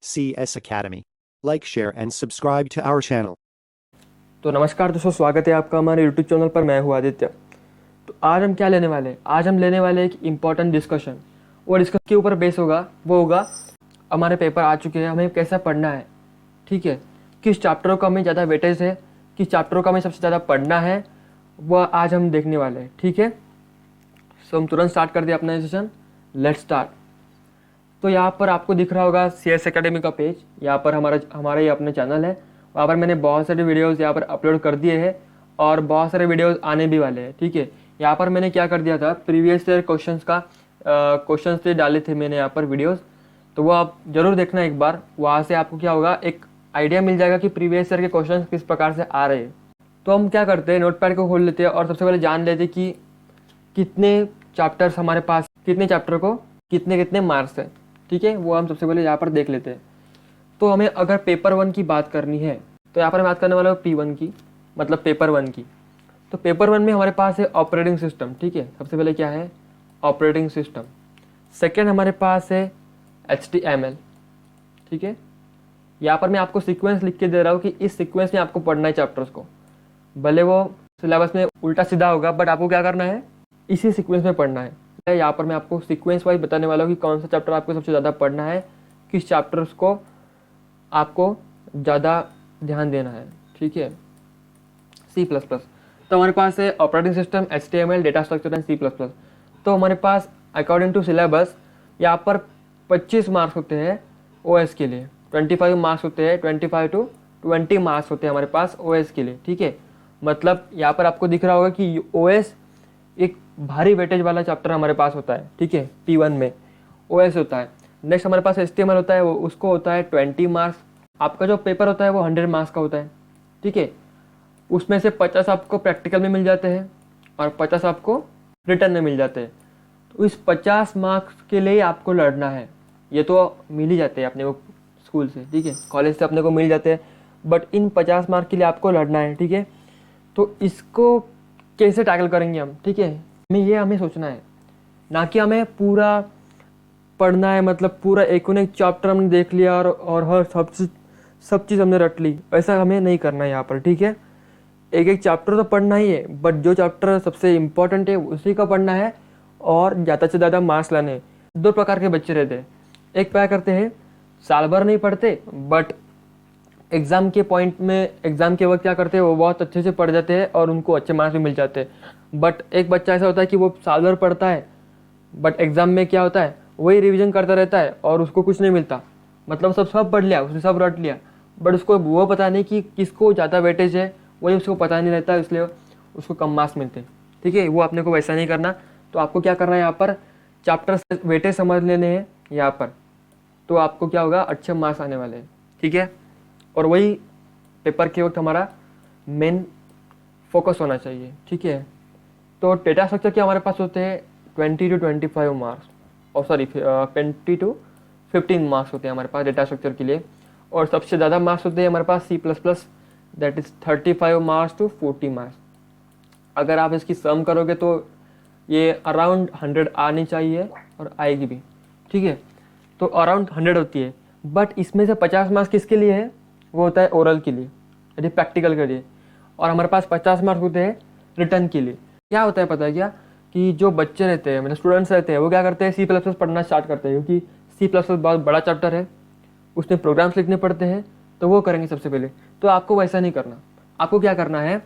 CS Academy. Like, share, and subscribe to our channel. तो नमस्कार दोस्तों, स्वागत है आपका हमारे यूट्यूब चैनल पर। मैं हूँ आदित्य। तो आज हम क्या लेने वाले हैं? आज हम लेने वाले एक इम्पॉर्टेंट डिस्कशन। वो डिस्कशन के ऊपर बेस होगा, वो होगा हमारे पेपर आ चुके हैं, हमें कैसा पढ़ना है। ठीक है, किस चैप्टरों का हमें ज़्यादा वेटेज है, किस चैप्टरों का हमें सबसे ज़्यादा पढ़ना है, वह आज हम देखने वाले हैं। ठीक है, सो हम तुरंत स्टार्ट कर दिए अपना सेशन। Let's start. तो यहाँ पर आपको दिख रहा होगा CS एकेडमी का पेज। यहाँ पर हमारा ये अपना चैनल है। वहाँ पर मैंने बहुत सारे वीडियोस यहाँ पर अपलोड कर दिए हैं और बहुत सारे वीडियोस आने भी वाले हैं। ठीक है, यहाँ पर मैंने क्या कर दिया था, प्रीवियस ईयर क्वेश्चंस का क्वेश्चंस से डाले थे मैंने यहाँ पर वीडियोस। तो वो आप ज़रूर देखना एक बार। वहाँ से आपको क्या होगा, एक आइडिया मिल जाएगा कि प्रीवियस ईयर के क्वेश्चन किस प्रकार से आ रहे हैं। तो हम क्या करते हैं, नोटपैड को खोल लेते हैं और सबसे पहले जान लेते हैं कि कितने चैप्टर्स हमारे पास, कितने चैप्टर को कितने कितने मार्क्स है। ठीक है, वो हम सबसे पहले यहाँ पर देख लेते हैं। तो हमें अगर पेपर 1 की बात करनी है तो यहाँ पर मैं बात करने वाला हूँ P1 की, मतलब पेपर 1 की। तो पेपर 1 में हमारे पास है ऑपरेटिंग सिस्टम। ठीक है, सबसे पहले क्या है, ऑपरेटिंग सिस्टम। सेकेंड हमारे पास है HTML। ठीक है, यहाँ पर मैं आपको सीक्वेंस लिख के दे रहा हूँ कि इस सीक्वेंस में आपको पढ़ना है चैप्टर्स को। भले वो सिलेबस में उल्टा सीधा होगा, बट आपको क्या करना है, इसी सीक्वेंस में पढ़ना है। यहाँ पर मैं आपको सीक्वेंस वाइज बताने वाला हूँ कि कौन सा चैप्टर आपको सबसे ज़्यादा पढ़ना है, किस चैप्टर्स को आपको ज़्यादा ध्यान देना है। ठीक है, C++। तो हमारे पास है operating system, HTML, data structure and C++। तो हमारे पास अकॉर्डिंग टू सिलेबस यहाँ पर 25 मार्क्स होते हैं OS के लिए, 25 मार्क्स होते हैं, 25 to 20 मार्क्स होते हैं हमारे पास OS के लिए। ठीक है, मतलब यहाँ पर आपको दिख रहा होगा कि OS एक भारी वेटेज वाला चैप्टर हमारे पास होता है। ठीक है, P1 में OS होता है। नेक्स्ट हमारे पास HTML होता है, वो उसको होता है 20 मार्क्स। आपका जो पेपर होता है वो 100 मार्क्स का होता है। ठीक है, उसमें से 50 आपको प्रैक्टिकल में मिल जाते हैं और 50 आपको रिटर्न में मिल जाते हैं। तो इस 50 मार्क्स के लिए आपको लड़ना है। ये तो मिल ही जाते हैं अपने को स्कूल से, ठीक है, कॉलेज से अपने को मिल जाते हैं, बट इन 50 मार्क्स के लिए आपको लड़ना है। ठीक है, तो इसको कैसे टैकल करेंगे हम। ठीक है, हमें सोचना है, ना कि हमें पूरा पढ़ना है, मतलब पूरा एक चैप्टर हमने देख लिया और हर सब चीज़ हमने रट ली। ऐसा हमें नहीं करना है यहाँ पर। ठीक है, एक एक चैप्टर तो पढ़ना ही है, बट जो चैप्टर सबसे इम्पोर्टेंट है उसी का पढ़ना है और ज़्यादा से ज़्यादा मार्क्स लाने हैं। दो प्रकार के बच्चे रहते हैं। एक क्या करते हैं, साल भर नहीं पढ़ते, बट एग्ज़ाम के पॉइंट में, एग्ज़ाम के वक्त क्या करते हैं, वो बहुत अच्छे से पढ़ जाते हैं और उनको अच्छे मार्क्स भी मिल जाते हैं। बट एक बच्चा ऐसा होता है कि वो साल भर पढ़ता है, बट एग्ज़ाम में क्या होता है, वही रिवीजन करता रहता है और उसको कुछ नहीं मिलता। मतलब सब पढ़ लिया, उसने सब रट लिया, बट उसको वो पता नहीं कि किसको ज़्यादा वेटेज है, वही उसको पता नहीं रहता, इसलिए उसको कम मार्क्स मिलते हैं। ठीक है, वो अपने को वैसा नहीं करना। तो आपको क्या करना है, यहाँ पर चैप्टर वेटेज समझ लेने हैं यहाँ पर, तो आपको क्या होगा, अच्छे मार्क्स आने वाले हैं। ठीक है, और वही पेपर के वक्त हमारा मेन फोकस होना चाहिए। ठीक है, तो डेटा स्ट्रक्चर के हमारे पास होते हैं 20 to 25 मार्क्स, और सॉरी 20 to 15 मार्क्स होते हैं हमारे पास डेटा स्ट्रक्चर के लिए। और सबसे ज़्यादा मार्क्स होते हैं हमारे पास C++, that is 35 marks to 40 marks. अगर आप इसकी सम करोगे तो ये अराउंड 100 आनी चाहिए और आएगी भी। ठीक है, तो अराउंड 100 होती है, बट इसमें से 50 मार्क्स किसके लिए है, वो होता है ओरल के लिए, यानी प्रैक्टिकल के लिए। और हमारे पास 50 मार्क्स होते हैं रिटर्न के लिए। क्या होता है पता है क्या, कि जो बच्चे रहते हैं, मतलब स्टूडेंट्स रहते हैं, वो क्या करते हैं, C++ पढ़ना स्टार्ट करते हैं, क्योंकि C++ बहुत बड़ा चैप्टर है, उसमें प्रोग्राम्स लिखने पड़ते हैं, तो वो करेंगे सबसे पहले। तो आपको वैसा नहीं करना। आपको क्या करना है,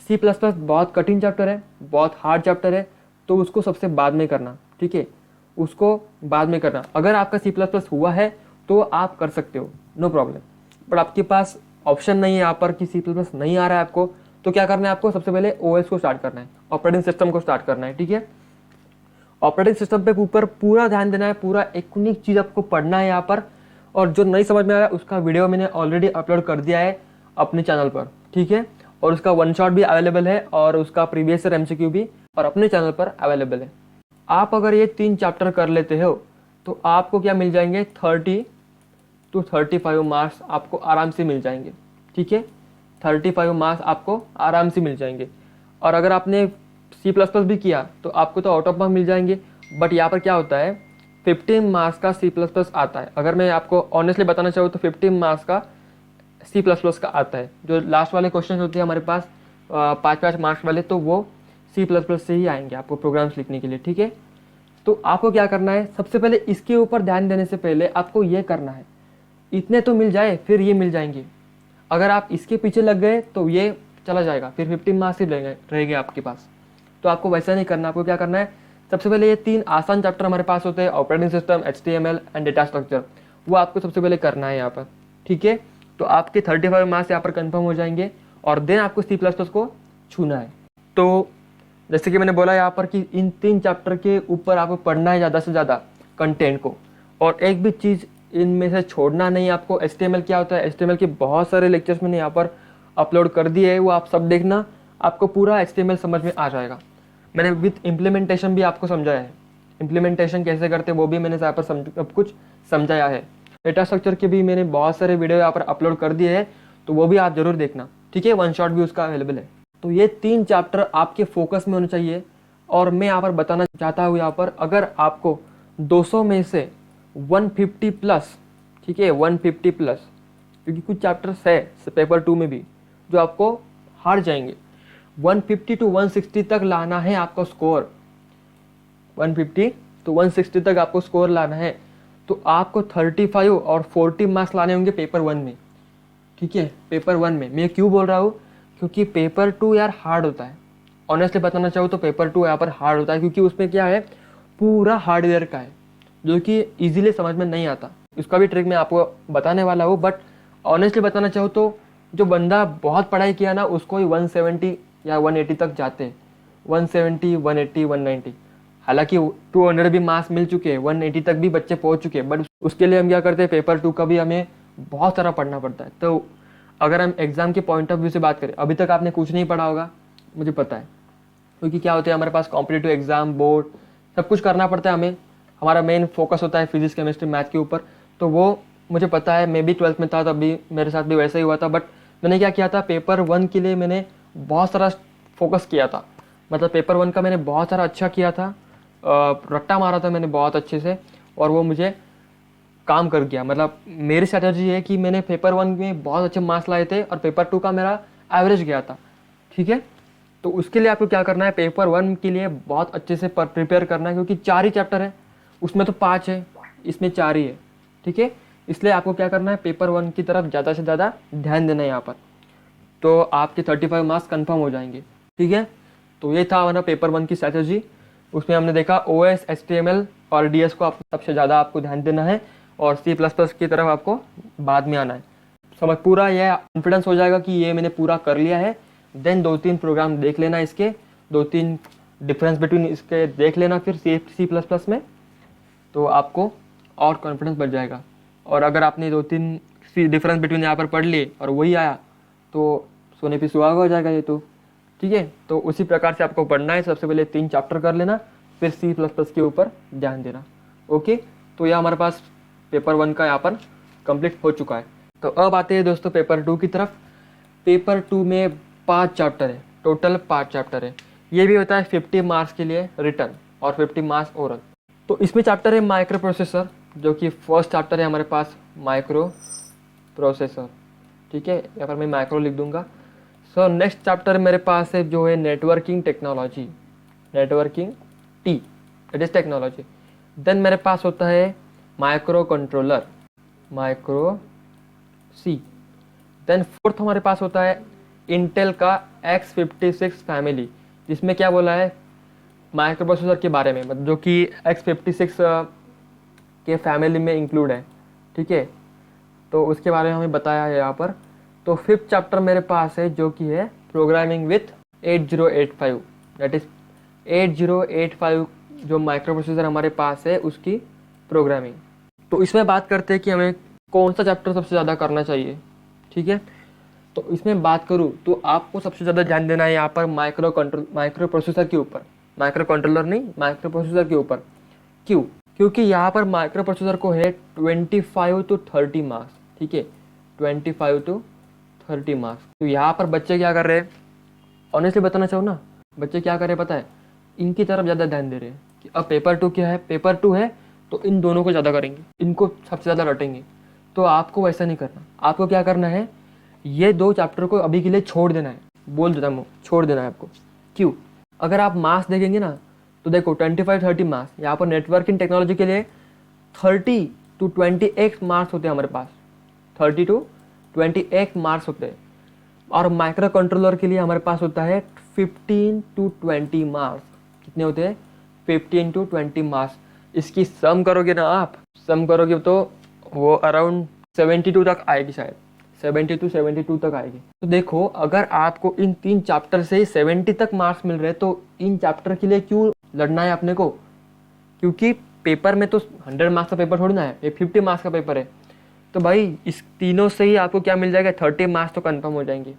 C++ बहुत कठिन चैप्टर है, बहुत हार्ड चैप्टर है, तो उसको सबसे बाद में करना। ठीक है, उसको बाद में करना। अगर आपका C++ हुआ है तो आप कर सकते हो, नो प्रॉब्लम, बट आपके पास ऑप्शन नहीं है यहाँ पर कि C++ नहीं आ रहा है आपको, तो क्या करना है, आपको सबसे पहले OS को स्टार्ट करना है, ऑपरेटिंग सिस्टम को स्टार्ट करना है। ठीक है, ऑपरेटिंग सिस्टम पे ऊपर पूरा ध्यान देना है, पूरा एक यूनिक चीज़ आपको पढ़ना है यहाँ पर। और जो नहीं समझ में आ रहा है उसका वीडियो मैंने ऑलरेडी अपलोड कर दिया है अपने चैनल पर। ठीक है, और उसका वन शॉट भी अवेलेबल है और उसका प्रीवियस ईयर MCQ भी और अपने चैनल पर अवेलेबल है। आप अगर ये 3 चैप्टर कर लेते हो तो आपको क्या मिल जाएंगे, 30 to 35 मार्क्स आपको आराम से मिल जाएंगे। ठीक है, 35 मार्क्स आपको आराम से मिल जाएंगे। और अगर आपने C++ भी किया तो आपको तो आउट ऑफ मार्क्स मिल जाएंगे। बट यहाँ पर क्या होता है 15 मार्क्स का C++ आता है। अगर मैं आपको ऑनेस्टली बताना चाहूँ तो 15 मार्क्स का C++ का आता है। जो लास्ट वाले क्वेश्चन होते हैं हमारे पास 5-5 मार्क्स वाले, तो वो C++ से ही आएंगे आपको प्रोग्राम्स लिखने के लिए, ठीक है। तो आपको क्या करना है, सबसे पहले इसके ऊपर ध्यान देने से पहले आपको ये करना है, इतने तो मिल जाए फिर ये मिल जाएंगे। अगर आप इसके पीछे लग गए तो ये चला जाएगा, फिर 15 मार्क्स ही रहेंगे आपके पास। तो आपको वैसा नहीं करना। आपको क्या करना है, सबसे पहले ये 3 आसान चैप्टर हमारे पास होते हैं, operating system, HTML and data structure, वो आपको सबसे पहले करना है यहाँ पर, ठीक है। तो आपके 35 मार्क्स यहाँ पर कंफर्म हो जाएंगे और देन आपको C++ को छूना है। तो जैसे कि मैंने बोला यहाँ पर कि इन 3 चैप्टर के ऊपर आपको पढ़ना है ज़्यादा से ज़्यादा कंटेंट को, और एक भी चीज़ इनमें से छोड़ना नहीं आपको। HTML क्या होता है, HTML के बहुत सारे लेक्चर्स मैंने यहाँ पर अपलोड कर दिए है, वो आप सब देखना, आपको पूरा HTML समझ में आ जाएगा। मैंने विथ इम्प्लीमेंटेशन भी आपको समझाया है, इम्प्लीमेंटेशन कैसे करते हैं वो भी मैंने यहाँ पर सब कुछ समझाया है। डेटा स्ट्रक्चर के भी मैंने बहुत सारे वीडियो यहाँ पर अपलोड कर दिए हैं, तो वो भी आप जरूर देखना, ठीक है। 1 शॉट भी उसका अवेलेबल है। तो ये 3 चैप्टर आपके फोकस में होने चाहिए। और मैं यहाँ पर बताना चाहता हूँ, यहाँ पर अगर आपको 200 में से 150 प्लस, ठीक है, 150 प्लस, क्योंकि कुछ चैप्टर्स है पेपर 2 में भी जो आपको हार जाएंगे, 150 to 160 तक लाना है आपको स्कोर, 150 to 160 तक आपको स्कोर लाना है। तो आपको 35 और 40 मार्क्स लाने होंगे पेपर 1 में, ठीक है। पेपर 1 में मैं क्यों बोल रहा हूँ, क्योंकि पेपर 2 यार हार्ड होता है। ऑनेस्टली बताना चाहूँ तो पेपर 2 यहाँ पर हार्ड होता है, क्योंकि उसमें क्या है, पूरा हार्डवेयर का है जो कि इजीली समझ में नहीं आता। इसका भी ट्रिक मैं आपको बताने वाला हूँ, बट ऑनेस्टली बताना चाहूँ तो जो बंदा बहुत पढ़ाई किया ना उसको ही 170 या 180 तक जाते हैं, 170, 180, 190। हालांकि 200 भी मार्क्स मिल चुके हैं, 180 तक भी बच्चे पहुंच चुके हैं, बट उसके लिए हम क्या करते हैं, पेपर 2 का भी हमें बहुत सारा पढ़ना पड़ता है। तो अगर हम एग्जाम के पॉइंट ऑफ व्यू से बात करें, अभी तक आपने कुछ नहीं पढ़ा होगा मुझे पता है, क्योंकि क्या होता है हमारे पास कॉम्पिटिटिव एग्जाम, बोर्ड, सब कुछ करना पड़ता है हमें। हमारा मेन फोकस होता है फिजिक्स, केमिस्ट्री, मैथ के ऊपर, तो वो मुझे पता है। मैं भी 12th में था तब भी मेरे साथ भी वैसा ही हुआ था। बट मैंने क्या किया था, पेपर 1 के लिए मैंने बहुत सारा फोकस किया था। मतलब पेपर 1 का मैंने बहुत सारा अच्छा किया था, रट्टा मारा था मैंने बहुत अच्छे से, और वो मुझे काम कर गया। मतलब मेरी स्ट्रैटेजी है कि मैंने पेपर 1 में बहुत अच्छे मार्क्स लाए थे और पेपर 2 का मेरा एवरेज गया था, ठीक है। तो उसके लिए आपको क्या करना है, पेपर 1 के लिए बहुत अच्छे से प्रिपेयर करना है, क्योंकि 4 ही चैप्टर है, उसमें तो 5 है, इसमें 4 ही है, ठीक है। इसलिए आपको क्या करना है, पेपर 1 की तरफ ज़्यादा से ज़्यादा ध्यान देना है यहाँ पर, तो आपके 35 मार्क्स कंफर्म हो जाएंगे, ठीक है। तो ये था हमारा पेपर 1 की स्ट्रैटेजी। उसमें हमने देखा OS, HTML और DS को आप सबसे ज़्यादा आपको ध्यान देना है, और C++ की तरफ आपको बाद में आना है। समझ पूरा यह कॉन्फिडेंस हो जाएगा कि ये मैंने पूरा कर लिया है। देन 2-3 प्रोग्राम देख लेना, इसके 2-3 डिफरेंस बिटवीन इसके देख लेना फिर C++ में, तो आपको और कॉन्फिडेंस बढ़ जाएगा। और अगर आपने 2-3 डिफरेंस बिटवीन यहाँ पर पढ़ लिए और वही आया तो सोने पे सुहागा हो जाएगा ये तो, ठीक है। तो उसी प्रकार से आपको पढ़ना है, सबसे पहले 3 चैप्टर कर लेना, फिर C++ के ऊपर ध्यान देना, ओके। तो यह हमारे पास पेपर 1 का यहाँ पर कंप्लीट हो चुका है। तो अब आते हैं दोस्तों पेपर 2 की तरफ। पेपर 2 में 5 चैप्टर है, टोटल 5 चैप्टर है। ये भी होता है 50 मार्क्स के लिए रिटर्न और 50 मार्क्स ओरल। तो इसमें चैप्टर है माइक्रो प्रोसेसर, जो कि फर्स्ट चैप्टर है हमारे पास, माइक्रो प्रोसेसर, ठीक है। यहाँ पर मैं माइक्रो लिख दूंगा। सो नेक्स्ट चैप्टर मेरे पास है जो है networking technology, networking T, it is technology. Then मेरे पास होता है micro controller, micro C. Then fourth हमारे पास होता है इंटेल का X56 फैमिली, जिसमें क्या बोला है माइक्रो प्रोसेसर के बारे में, मतलब जो कि X56 के फैमिली में इंक्लूड है, ठीक है। तो उसके बारे में हमें बताया है यहाँ पर। तो 5th चैप्टर मेरे पास है जो कि है प्रोग्रामिंग विथ 8085, दैट इज 8085 जो माइक्रो प्रोसेसर हमारे पास है उसकी प्रोग्रामिंग। तो इसमें बात करते हैं कि हमें कौन सा चैप्टर सबसे ज़्यादा करना चाहिए, ठीक है। तो इसमें बात करूँ तो आपको सबसे ज़्यादा ध्यान देना है यहाँ पर माइक्रो प्रोसेसर के ऊपर, माइक्रो कंट्रोलर नहीं, माइक्रो प्रोसेसर के ऊपर। क्यों? क्योंकि यहाँ पर माइक्रो प्रोसेसर को है 25 to 30 मार्क्स, ठीक है, 25 to 30 मार्क्स। तो यहाँ पर बच्चे क्या कर रहे हैं, ऑनेस्टली बताना चाहूँ ना, बच्चे क्या कर रहे हैं पता है, इनकी तरफ ज़्यादा ध्यान दे रहे हैं कि अब पेपर 2 क्या है, पेपर 2 है तो इन दोनों को ज़्यादा करेंगे, इनको सबसे ज़्यादा रटेंगे। तो आपको वैसा नहीं करना, आपको क्या करना है, ये 2 चैप्टर को अभी के लिए छोड़ देना है, बोल देता हूँ छोड़ देना है आपको। क्यों? अगर आप मार्क्स देखेंगे ना तो देखो 25-30 मार्क्स, यहाँ पर नेटवर्किंग टेक्नोलॉजी के लिए 30 to 28 मार्क्स होते हैं हमारे पास, 30 to 28 मार्क्स होते हैं। और माइक्रो कंट्रोलर के लिए हमारे पास होता है 15 to 20 मार्क्स। कितने होते हैं? 15 to 20 मार्क्स। इसकी सम करोगे ना, आप सम करोगे तो वो अराउंड 72 तक आएगी, शायद 70 to 72 तक आएगी। तो देखो, अगर आपको इन 3 चैप्टर से 70 तक मार्क्स मिल रहे हैं तो इन चैप्टर के लिए क्यों लड़ना है अपने को? क्योंकि पेपर में तो 100 मार्क्स का पेपर थोड़ी ना है, ये 50 मार्क्स का पेपर है। तो भाई इस तीनों से ही आपको क्या मिल जाएगा, 30 मार्क्स तो कंफर्म हो जाएंगे।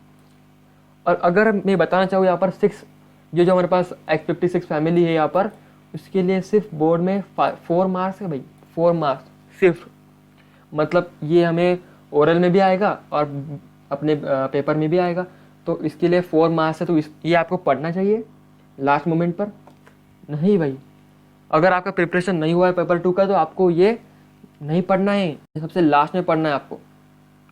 और अगर मैं बताना चाहूँ यहाँ पर 6, ये जो हमारे पास X56 फैमिली है यहाँ पर, उसके लिए सिर्फ बोर्ड में 4 मार्क्स है भाई, 4 मार्क्स सिर्फ। मतलब ये हमें ओरल में भी आएगा और अपने पेपर में भी आएगा, तो इसके लिए 4 मार्क्स है। तो ये आपको पढ़ना चाहिए लास्ट मोमेंट पर? नहीं भाई, अगर आपका प्रिपरेशन नहीं हुआ है पेपर 2 का तो आपको ये नहीं पढ़ना है, ये सबसे लास्ट में पढ़ना है आपको,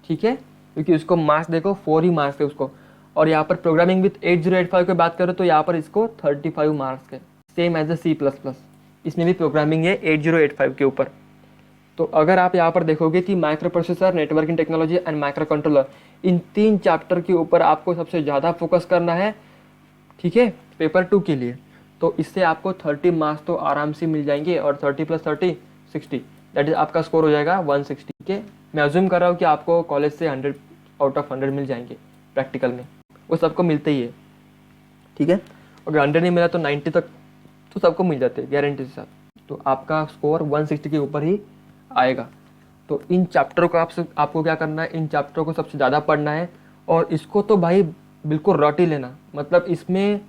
ठीक है? क्योंकि उसको मार्क्स देखो 4 ही मार्क्स है उसको। और यहाँ पर प्रोग्रामिंग विथ 8085 की बात करो तो यहाँ पर इसको 35 मार्क्स है, सेम एज ए C++। इसमें भी प्रोग्रामिंग है 8085 के ऊपर। तो अगर आप यहाँ पर देखोगे कि micro processor, networking technology and micro controller, in 3 chapter के ऊपर आपको सबसे ज़्यादा फोकस करना है, ठीक है, पेपर 2 के लिए। तो इससे आपको 30 मार्क्स तो आराम से मिल जाएंगे, और 30 + 30 60, दैट इज आपका स्कोर हो जाएगा 160 के। मैं अज्यूम कर रहा हूँ कि आपको कॉलेज से 100 आउट ऑफ 100 मिल जाएंगे प्रैक्टिकल में, वो सबको मिलते ही है, ठीक है? अगर 100 नहीं मिला तो 90 तक तो सबको मिल जाते हैं गारंटी के साथ। तो आपका स्कोर 160 के ऊपर ही आएगा। तो इन चैप्टरों को आपको क्या करना है, इन चैप्टरों को सबसे ज़्यादा पढ़ना है, और इसको तो भाई बिल्कुल रट ही लेना। मतलब इसमें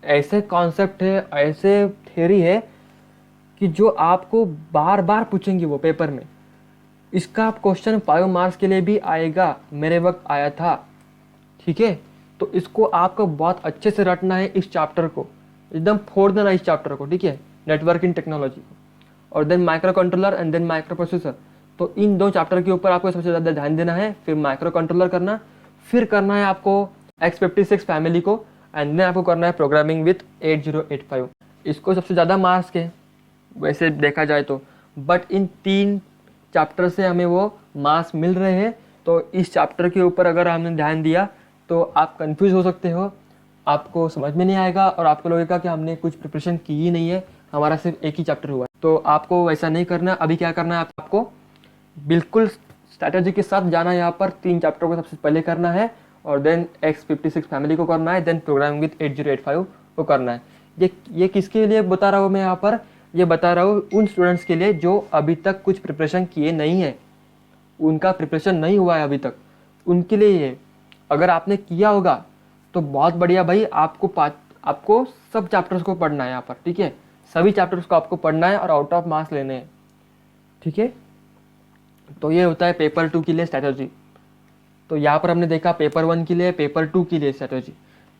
ऐसे कॉन्सेप्ट है, ऐसे थ्योरी है कि जो आपको बार बार पूछेंगे वो पेपर में। इसका क्वेश्चन 5 मार्क्स के लिए भी आएगा, मेरे वक्त आया था, ठीक है? तो इसको आपको बहुत अच्छे से रटना है, इस चैप्टर को एकदम फोड़ देना इस चैप्टर को, ठीक है? नेटवर्किंग टेक्नोलॉजी को, और then micro controller and then micro processor. तो इन 2 चैप्टर के ऊपर आपको सबसे ज़्यादा ध्यान देना है, फिर माइक्रो कंट्रोलर करना, फिर करना है आपको X56 फैमिली को, एंड देन आपको करना है प्रोग्रामिंग विथ 8085। इसको सबसे ज़्यादा मार्क्स के वैसे देखा जाए तो, बट इन 3 चैप्टर से हमें वो मार्क्स मिल रहे हैं। तो इस चैप्टर के ऊपर अगर हमने ध्यान दिया तो आप कंफ्यूज हो सकते हो, आपको समझ में नहीं आएगा, और आपको लगेगा कि हमने कुछ प्रिपरेशन की ही नहीं है, हमारा सिर्फ एक ही चैप्टर हुआ है। तो आपको वैसा नहीं करना। अभी क्या करना है, आपको बिल्कुल स्ट्रैटेजी के साथ जाना है। यहाँ पर 3 चैप्टर को सबसे पहले करना है, और देन X56 फैमिली को करना है, देन प्रोग्रामिंग विथ 8085 को करना है। ये किसके लिए बता रहा हूँ मैं यहाँ पर? ये बता रहा हूँ उन स्टूडेंट्स के लिए जो अभी तक कुछ प्रिपरेशन किए नहीं है, उनका प्रिपरेशन नहीं हुआ है अभी तक, उनके लिए ये। अगर आपने किया होगा तो बहुत बढ़िया भाई, आपको सब चैप्टर्स को पढ़ना है यहाँ पर, ठीक है? सभी चैप्टर्स को आपको पढ़ना है और आउट ऑफ मार्क्स लेने हैं, ठीक है? तो ये होता है पेपर 2 के लिए स्ट्रैटेजी। तो यहाँ पर हमने देखा पेपर 1 के लिए, पेपर 2 के लिए स्ट्रैटेजी।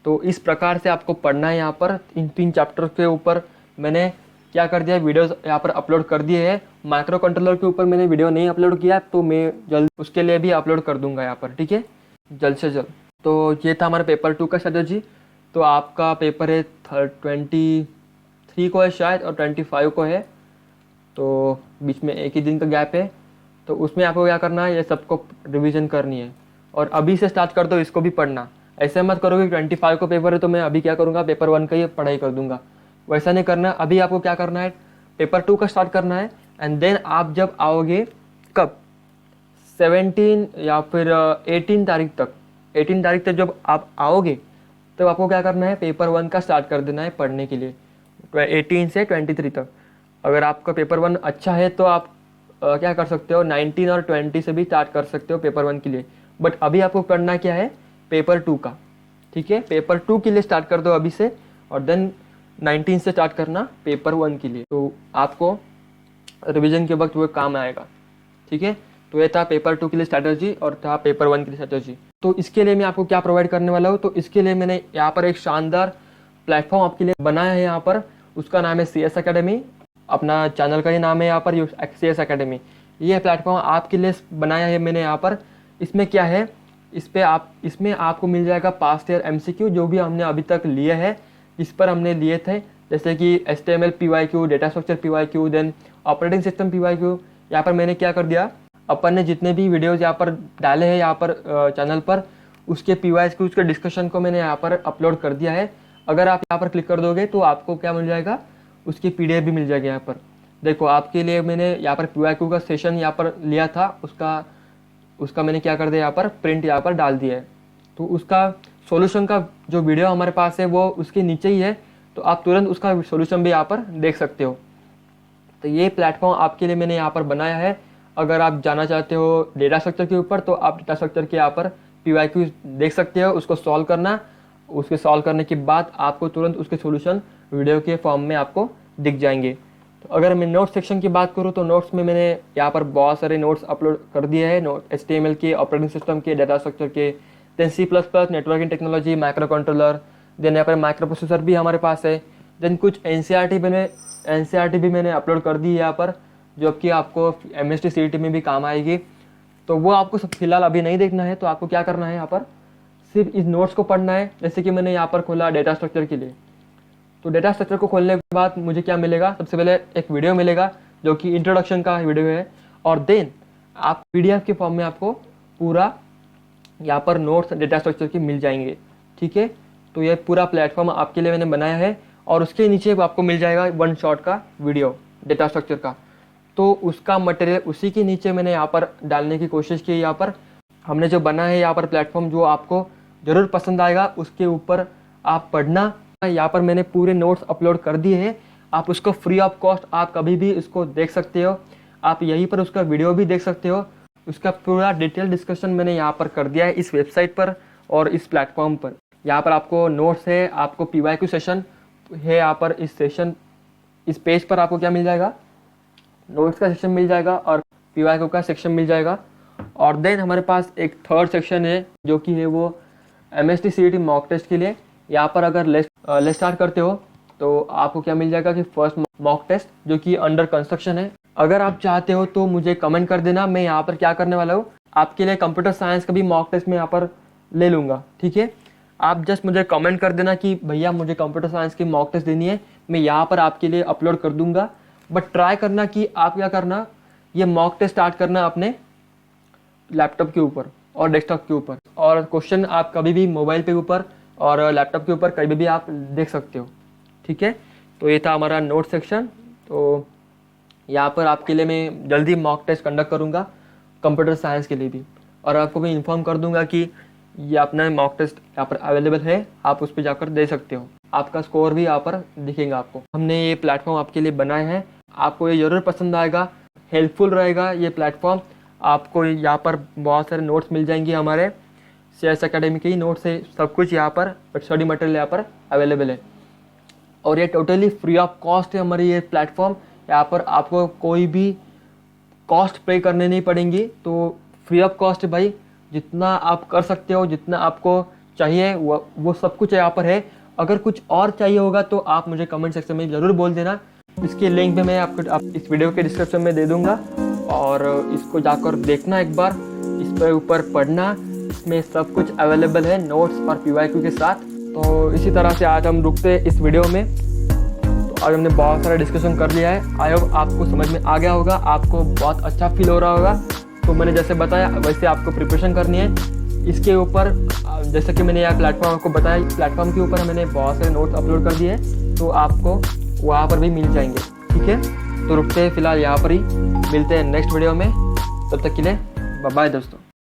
तो इस प्रकार से आपको पढ़ना है। यहाँ पर इन 3 चैप्टर्स के ऊपर मैंने क्या कर दिया, वीडियोस यहाँ पर अपलोड कर दिए हैं। माइक्रो कंट्रोलर के ऊपर मैंने वीडियो नहीं अपलोड किया, तो मैं जल्द उसके लिए भी अपलोड कर दूंगा यहाँ पर, ठीक है? जल्द से जल्द। तो ये था हमारा पेपर 2 का स्ट्रैटेजी। तो आपका पेपर है 23 को है शायद, और 25 को है, तो बीच में एक ही दिन का गैप है। तो उसमें आपको क्या करना है, ये सबको रिवीजन करनी है, और अभी से स्टार्ट कर दो इसको भी पढ़ना। ऐसे मत करो कि 25 को पेपर है तो मैं अभी क्या करूँगा, पेपर 1 का ही पढ़ाई कर दूंगा, वैसा नहीं करना। अभी आपको क्या करना है, पेपर 2 का स्टार्ट करना है, एंड देन आप जब आओगे कब, 17 या फिर 18 तारीख तक, 18 तारीख तक जब आप आओगे तब आपको क्या करना है, पेपर 1 का स्टार्ट कर देना है पढ़ने के लिए, 18 से 23 तक। अगर आपका पेपर 1 अच्छा है तो आप क्या कर सकते हो, 19 और 20 से भी स्टार्ट कर सकते हो पेपर 1 के लिए। बट अभी आपको करना क्या है, पेपर 2 का, ठीक है? पेपर 2 के लिए स्टार्ट कर दो अभी से, और देन 19 से स्टार्ट करना पेपर 1 के लिए। तो आपको रिवीजन के वक्त वो काम आएगा, ठीक है? तो ये था पेपर 2 के लिए स्ट्रैटेजी, और था पेपर 1 के लिए स्ट्रैटेजी। तो इसके लिए मैं आपको क्या प्रोवाइड करने वाला हूँ, तो इसके लिए मैंने यहाँ पर एक शानदार प्लेटफॉर्म आपके लिए बनाया है यहाँ पर, उसका नाम है CS अकेडमी। अपना चैनल का ही नाम है यहाँ पर CS एकेडमी। ये प्लेटफॉर्म आपके लिए बनाया है मैंने यहाँ पर। इसमें क्या है, इसमें आपको मिल जाएगा पास्ट ईयर MCQ जो भी हमने अभी तक लिए हैं, इस पर हमने लिए थे, जैसे कि HTML PYQ, data structure PYQ, then operating system PYQ। यहाँ पर मैंने क्या कर दिया, अपन ने जितने भी वीडियोज़ यहाँ पर डाले हैं यहाँ पर चैनल पर, उसके PYQ उसके डिस्कशन को मैंने यहाँ पर अपलोड कर दिया है। अगर आप यहाँ पर क्लिक कर दोगे तो आपको क्या मिल जाएगा, उसकी PDF भी मिल जाएगी। यहाँ पर देखो, आपके लिए मैंने यहाँ पर PYQ का सेशन यहाँ पर लिया था, उसका मैंने क्या कर दिया, यहाँ पर प्रिंट यहाँ पर डाल दिया है। तो उसका सॉल्यूशन का जो वीडियो हमारे पास है वो उसके नीचे ही है, तो आप तुरंत उसका सॉल्यूशन भी यहाँ पर देख सकते हो। तो ये प्लेटफॉर्म आपके लिए मैंने यहाँ पर बनाया है। अगर आप जाना चाहते हो डेटा स्ट्रक्चर के ऊपर तो आप डेटा स्ट्रक्चर के यहाँ पर PYQ देख सकते हो, उसको सॉल्व करना। उसके सॉल्व करने के बाद आपको तुरंत उसके सॉल्यूशन वीडियो के फॉर्म में आपको दिख जाएंगे। तो अगर मैं नोट्स सेक्शन की बात करूँ तो नोट्स में मैंने यहाँ पर बहुत सारे नोट्स अपलोड कर दिए हैं, HTML के, ऑपरेटिंग सिस्टम के, डेटा स्ट्रक्चर के, then C++, networking technology, micro controller, then यहाँ पर माइक्रो प्रोसेसर भी हमारे पास है। देन कुछ NCERT भी मैंने अपलोड कर दी है यहाँ पर, जो कि आपको MST CET में भी काम आएगी। तो वो आपको फिलहाल अभी नहीं देखना है, तो आपको क्या करना है, यहाँ पर सिर्फ इस नोट्स को पढ़ना है। जैसे कि मैंने यहाँ पर खोला डेटा स्ट्रक्चर के लिए, तो डेटा स्ट्रक्चर को खोलने के बाद मुझे क्या मिलेगा, सबसे पहले एक वीडियो मिलेगा जो कि इंट्रोडक्शन का वीडियो है, और देन आप PDF के फॉर्म में आपको पूरा यहाँ पर नोट्स डेटा स्ट्रक्चर की मिल जाएंगे। ठीक है, तो ये पूरा प्लेटफॉर्म आपके लिए मैंने बनाया है, और उसके नीचे आपको मिल जाएगा 1 शॉट का वीडियो डेटा स्ट्रक्चर का। तो उसका मटेरियल उसी के नीचे मैंने यहाँ पर डालने की कोशिश की। यहाँ पर हमने जो बना है यहाँ पर प्लेटफॉर्म, जो आपको ज़रूर पसंद आएगा, उसके ऊपर आप पढ़ना। यहाँ पर मैंने पूरे नोट्स अपलोड कर दिए हैं, आप उसको फ्री ऑफ कॉस्ट आप कभी भी इसको देख सकते हो। आप यहीं पर उसका वीडियो भी देख सकते हो। उसका पूरा डिटेल डिस्कशन मैंने यहाँ पर कर दिया है इस वेबसाइट पर और इस प्लेटफॉर्म पर। यहाँ पर आपको नोट्स है, आपको PYQ सेशन है, यहाँ पर इस पेज पर आपको क्या मिल जाएगा, नोट्स का सेक्शन मिल जाएगा और PYQ का सेक्शन मिल जाएगा। और देन हमारे पास एक थर्ड सेक्शन है जो कि है वो MST CET मॉक टेस्ट के लिए। यहाँ पर अगर लेट स्टार्ट करते हो तो आपको क्या मिल जाएगा कि फर्स्ट मॉक टेस्ट जो कि अंडर कंस्ट्रक्शन है। अगर आप चाहते हो तो मुझे कमेंट कर देना, मैं यहाँ पर क्या करने वाला हूँ, आपके लिए कंप्यूटर साइंस का भी मॉक टेस्ट मैं यहाँ पर ले लूँगा। ठीक है, आप जस्ट मुझे कमेंट कर देना कि भैया मुझे कंप्यूटर साइंस की मॉक टेस्ट देनी है, मैं यहाँ पर आपके लिए अपलोड कर दूंगा। बट ट्राई करना कि आप क्या करना, ये मॉक टेस्ट स्टार्ट करना अपने लैपटॉप के ऊपर और डेस्कटॉप के ऊपर, और क्वेश्चन आप कभी भी मोबाइल पे ऊपर और लैपटॉप के ऊपर कभी भी आप देख सकते हो। ठीक है, तो ये था हमारा नोट सेक्शन। तो यहाँ पर आपके लिए मैं जल्दी मॉक टेस्ट कंडक्ट करूँगा कंप्यूटर साइंस के लिए भी, और आपको मैं इन्फॉर्म कर दूंगा कि ये अपना मॉक टेस्ट यहाँ पर अवेलेबल है, आप उस पर जाकर दे सकते हो। आपका स्कोर भी यहाँ पर दिखेगा आपको। हमने ये प्लेटफॉर्म आपके लिए बनाए हैं, आपको ये ज़रूर पसंद आएगा, हेल्पफुल रहेगा ये प्लेटफॉर्म। आपको यहाँ पर बहुत सारे नोट्स मिल जाएंगे, हमारे CS एकेडमी के ही नोट्स है, सब कुछ यहाँ पर स्टडी मटेरियल यहाँ पर अवेलेबल है, और ये टोटली फ्री ऑफ कॉस्ट है हमारी ये प्लेटफॉर्म। यहाँ पर आपको कोई भी कॉस्ट पे करने नहीं पड़ेंगी, तो फ्री ऑफ कॉस्ट है भाई। जितना आप कर सकते हो, जितना आपको चाहिए वो सब कुछ यहाँ पर है। अगर कुछ और चाहिए होगा तो आप मुझे कमेंट सेक्शन में ज़रूर बोल देना। इसके लिंक भी मैं आपको इस वीडियो के डिस्क्रिप्शन में दे दूँगा, और इसको जाकर देखना एक बार, इस पर ऊपर पढ़ना, इसमें सब कुछ अवेलेबल है नोट्स और PYQ के साथ। तो इसी तरह से आज हम रुकते हैं इस वीडियो में। तो आज हमने बहुत सारा डिस्कशन कर लिया है, आई होप आपको समझ में आ गया होगा, आपको बहुत अच्छा फील हो रहा होगा। तो मैंने जैसे बताया वैसे आपको प्रिपरेशन करनी है इसके ऊपर। जैसे कि मैंने यह प्लेटफॉर्म आपको बताया, प्लेटफॉर्म के ऊपर मैंने बहुत सारे नोट्स अपलोड कर दिए हैं, तो आपको वहाँ पर भी मिल जाएंगे। ठीक है, तो रुकते हैं फिलहाल यहाँ पर ही, मिलते हैं नेक्स्ट वीडियो में। तब तक के लिए बाय बाय दोस्तों।